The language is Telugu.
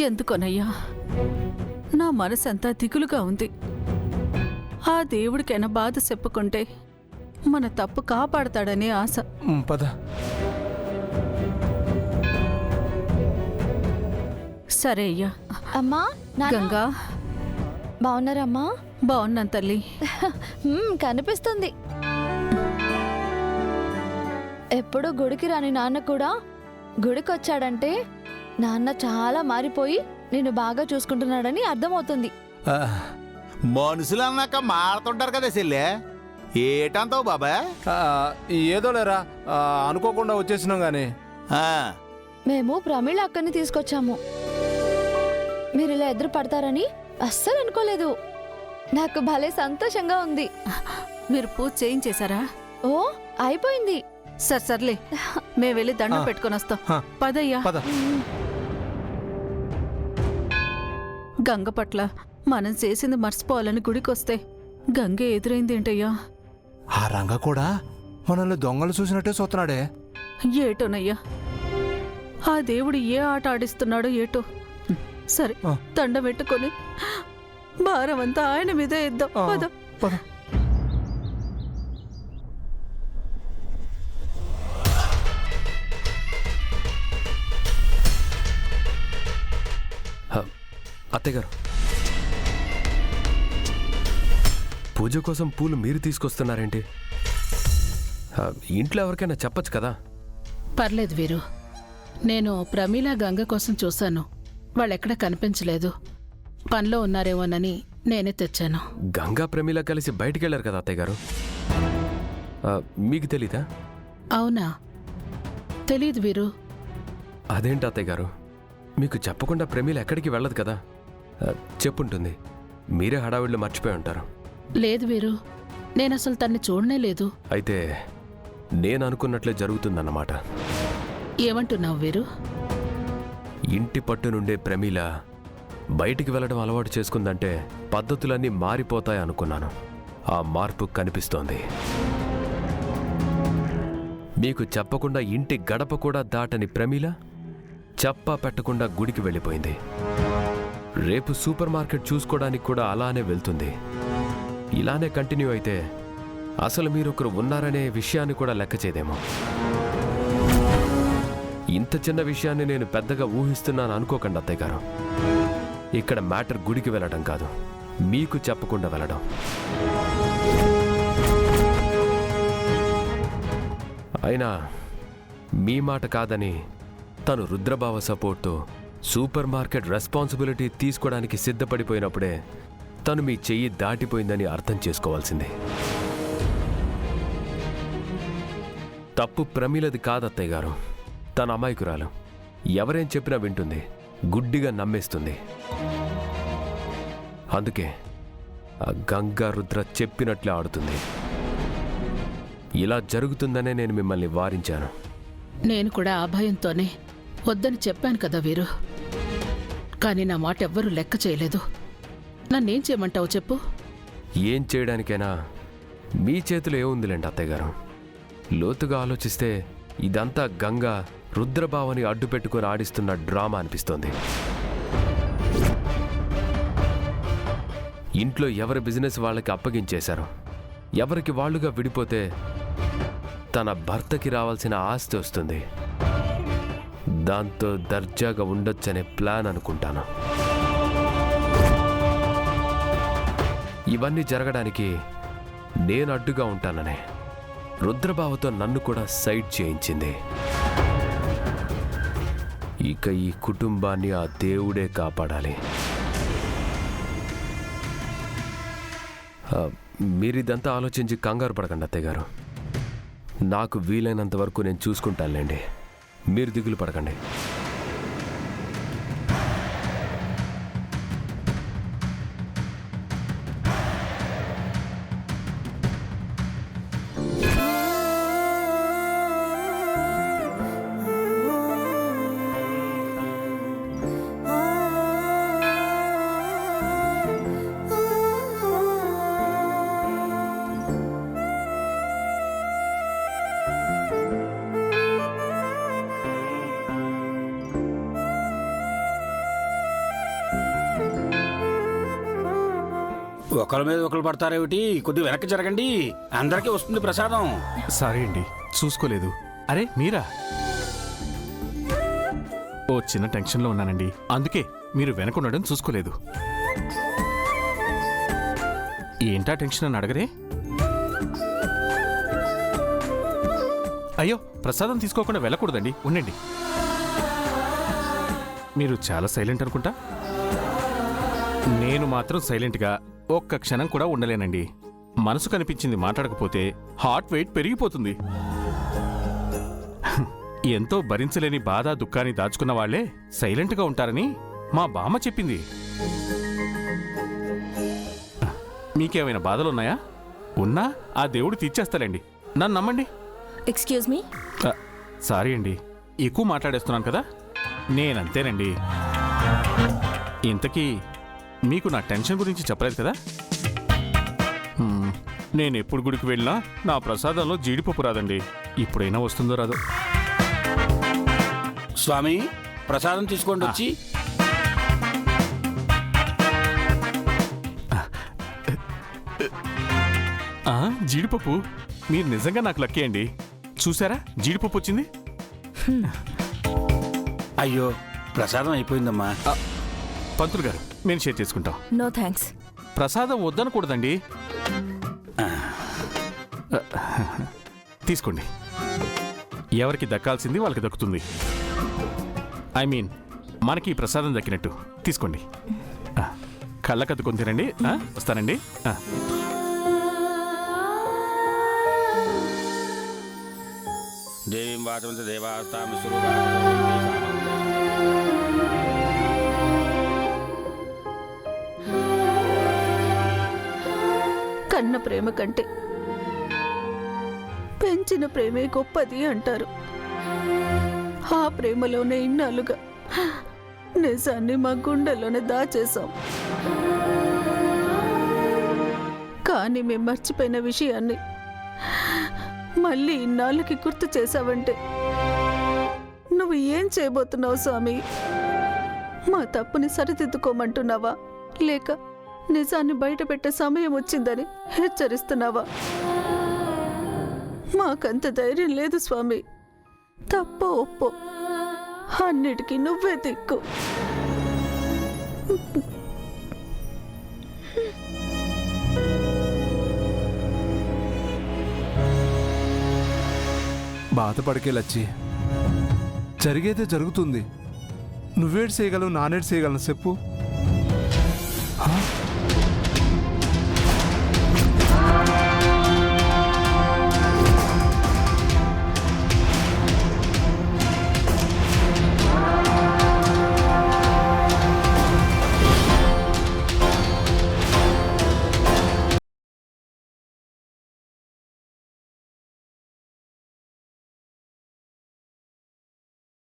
ఎందుకోనయ్యా నా మనసంతా దిగులుగా ఉంది. ఆ దేవుడికైనా బాధ చెప్పుకుంటే మన తప్పు కాపాడతాడనే ఆశ. పద. సరే అయ్యా. అమ్మా, గంగా బాగున్నారమ్మా? బాగున్నాను తల్లి. కనిపిస్తుంది. ఎప్పుడు గుడికి రాని నాన్న కూడా గుడికొచ్చాడంటే నాన్న చాలా మారిపోయి నిన్ను బాగా చూసుకుంటున్నాడని అర్థమవుతుంది. మనుషులు అన్నాక మారుతుంటారు కదా చెల్లె, ఏటంతావు బాబా? ఏదో లేరా, అనుకోకుండా వచ్చేసినాం గాని. మేము ప్రమీళ అక్కని తీసుకొచ్చాము. మీరు ఇలా ఎదురు పడతారని అస్సలు అనుకోలేదు. నాకు భలే సంతోషంగా ఉంది. మీరు పూజ చేయించేశారా? ఓ, అయిపోయింది. సర్లే, మేము వెళ్ళి దండం పెట్టుకొని వస్తాం. పదయ్యా. గంగ పట్ల మనం చేసింది మర్చిపోవాలని గుడికొస్తే గంగే ఎదురైందేంటయ్యా? ఆ రంగ కూడా మనల్ని దొంగలు చూసినట్టే చూస్తున్నాడే. ఏటోనయ్యా, ఆ దేవుడు ఏ ఆట ఆడిస్తున్నాడో ఏటో. సరే, దండ పెట్టుకొని భారం అంతా ఆయన మీదే ఇద్దాం. పద. అత్తయ్యగారు, పూజ కోసం పూలు మీరు తీసుకొస్తున్నారేంటి? ఇంట్లో ఎవరికైనా చెప్పచ్చు కదా. పర్లేదు వీరు, నేను ప్రమీల గంగ కోసం చూశాను. వాళ్ళెక్కడ కనిపించలేదు. పనిలో ఉన్నారేమోనని నేనే తెచ్చాను. గంగా ప్రమీల కలిసి బయటికెళ్లారు కదా అత్తయ్యగారు, మీకు తెలీదా? అవునా? తెలీదు వీరు. అదేంటి అత్తయ్యగారు, మీకు చెప్పకుండా ప్రమీల ఎక్కడికి వెళ్ళదు కదా. చెప్పుంటుంది, మీరే హడావిడిలో మర్చిపోయి ఉంటారు. లేదు వీరు, నేనసలు తన్ని చూడనే లేదు. అయితే నేను అనుకున్నట్లే జరుగుతుందన్నమాట. ఏమంటున్నావు వీరు? ఇంటి పట్టు నుండే ప్రమీల బయటికి వెళ్ళడం అలవాటు చేసుకుందంటే పద్ధతులన్నీ మారిపోతాయి అనుకున్నాను. ఆ మార్పు కనిపిస్తోంది. మీకు చెప్పకుండా ఇంటి గడప కూడా దాటని ప్రమీల చెప్పా పెట్టకుండా గుడికి వెళ్ళిపోయింది. రేపు సూపర్ మార్కెట్ చూసుకోవడానికి కూడా అలానే వెళ్తుంది. ఇలానే కంటిన్యూ అయితే అసలు మీరొకరు ఉన్నారనే విషయాన్ని కూడా లెక్క చేయదేమో. ఇంత చిన్న విషయాన్ని నేను పెద్దగా ఊహిస్తున్నాను అనుకోకండి అత్తయ్య గారు. ఇక్కడ మ్యాటర్ గుడికి వెళ్ళడం కాదు, మీకు చెప్పకుండా వెళ్ళడం. అయినా మీ మాట కాదని తను రుద్రబావ సపోర్ట్తో సూపర్ మార్కెట్ రెస్పాన్సిబిలిటీ తీసుకోవడానికి సిద్ధపడిపోయినప్పుడే తను మీ చెయ్యి దాటిపోయిందని అర్థం చేసుకోవాల్సింది. తప్పు ప్రమీలది కాదత్తయ్య గారు. తన అమాయకురాలు, ఎవరేం చెప్పినా వింటుంది, గుడ్డిగా నమ్మేస్తుంది. అందుకే ఆ గంగా రుద్ర చెప్పినట్లే ఆడుతుంది. ఇలా జరుగుతుందనే నేను మిమ్మల్ని వారించాను. నేను కూడా ఆ భయంతోనే వద్దని చెప్పాను కదా వీరు. కానీ నా మాట ఎవ్వరూ లెక్క చేయలేదు. నన్నేం చేయమంటావు చెప్పు? ఏం చేయడానికైనా మీ చేతిలో ఏముందిలేండి అత్తయ్య గారు. లోతుగా ఆలోచిస్తే ఇదంతా గంగా రుద్రబావని అడ్డు పెట్టుకుని ఆడిస్తున్న డ్రామా అనిపిస్తోంది. ఇంట్లో ఎవరి బిజినెస్ వాళ్ళకి అప్పగించేశారు. ఎవరికి వాళ్ళుగా విడిపోతే తన భర్తకి రావాల్సిన ఆస్తి వస్తుంది. దాంతో దర్జాగా ఉండొచ్చనే ప్లాన్ అనుకుంటాను. ఇవన్నీ జరగడానికి నేను అడ్డుగా ఉంటాననే రుద్రబావతో నన్ను కూడా సైడ్ చేయించింది. ఇక ఈ కుటుంబాన్ని ఆ దేవుడే కాపాడాలి. మీరిదంతా ఆలోచించి కంగారు పడకండి అత్తయ్య గారు. నాకు వీలైనంత వరకు నేను చూసుకుంటానులేండి. మీరు దిగులు పడకండి. ఒకరి మీద ఒకరు పడతారేమిటి? కొద్దిగా వెనక్కి జరగండి, అందరికీ వస్తుంది ప్రసాదం. సారీ అండి, చూసుకోలేదు. అరే మీరా? ఓ చిన్న టెన్షన్లో ఉన్నానండి, అందుకే మీరు వెనకున్నడం చూసుకోలేదు. ఏంటా టెన్షన్ అని అడగరే? అయ్యో, ప్రసాదం తీసుకోకుండా వెళ్ళకూడదండి, ఉండండి. మీరు చాలా సైలెంట్ అనుకుంటా. నేను మాత్రం సైలెంట్గా ఒక్క క్షణం కూడా ఉండలేనండి. మనసు కనిపించింది మాట్లాడకపోతే హార్ట్ వెయిట్ పెరిగిపోతుంది. ఎంతో భరించలేని బాధ దుఃఖాన్ని దాచుకున్న వాళ్లే సైలెంట్గా ఉంటారని మా బామ్మ చెప్పింది. మీకేమైనా బాధలున్నాయా? ఉన్నా ఆ దేవుడు తీర్చేస్తాడండి, నన్ను నమ్మండి. Excuse me. సారీ అండి, ఎక్కువ మాట్లాడేస్తున్నాను కదా. నేనంతేనండి. ఇంతకీ మీకు నా టెన్షన్ గురించి చెప్పలేదు కదా. నేను ఎప్పుడు గుడికి వెళ్ళినా నా ప్రసాదంలో జీడిపప్పు రాదండి. ఇప్పుడైనా వస్తుందో రాదో. స్వామి, ప్రసాదం తీసుకోండి వచ్చి. జీడిపప్పు? మీరు నిజంగా నాకు లక్కీ అండి. చూసారా, జీడిపప్పు వచ్చింది. అయ్యో, ప్రసాదం అయిపోయిందమ్మా. పంతులు గారు, మేము షేర్ చేసుకుంటాం. No thanks. ప్రసాదం వద్దనకూడదండి. తీసుకోండి, ఎవరికి దక్కాల్సింది వాళ్ళకి దక్కుతుంది. ఐ మీన్, మనకి ఈ ప్రసాదం దక్కినట్టు తీసుకోండి. కళ్ళకద్దుకొని తినండి. వస్తానండి. దేవీం వాచమంత దేవాస్తామి స్వరూప. కన్న ప్రేమ కంటే పెంచిన ప్రేమే గొప్పది అంటారు. ఆ ప్రేమలోనే ఇన్నాళ్ళుగా నిజాన్ని మా గుండెల్లోనే దాచేశాం. కానీ మేము మర్చిపోయిన విషయాన్ని మళ్ళీ ఇన్నాళ్ళకి గుర్తు చేశావంటే నువ్వు ఏం చేయబోతున్నావు స్వామి? మా తప్పుని సరిదిద్దుకోమంటున్నావా, లేక నిజాన్ని బయట పెట్టే సమయం వచ్చిందని హెచ్చరిస్తున్నావా? మాకంత ధైర్యం లేదు స్వామి. తప్పో ఒప్పో అన్నిటికీ నువ్వే దిక్కు. బాధపడికే లచ్చి, జరిగేదే జరుగుతుంది. నువ్వేడు చేయగలవు, నానేడు చేయగలను చెప్పు.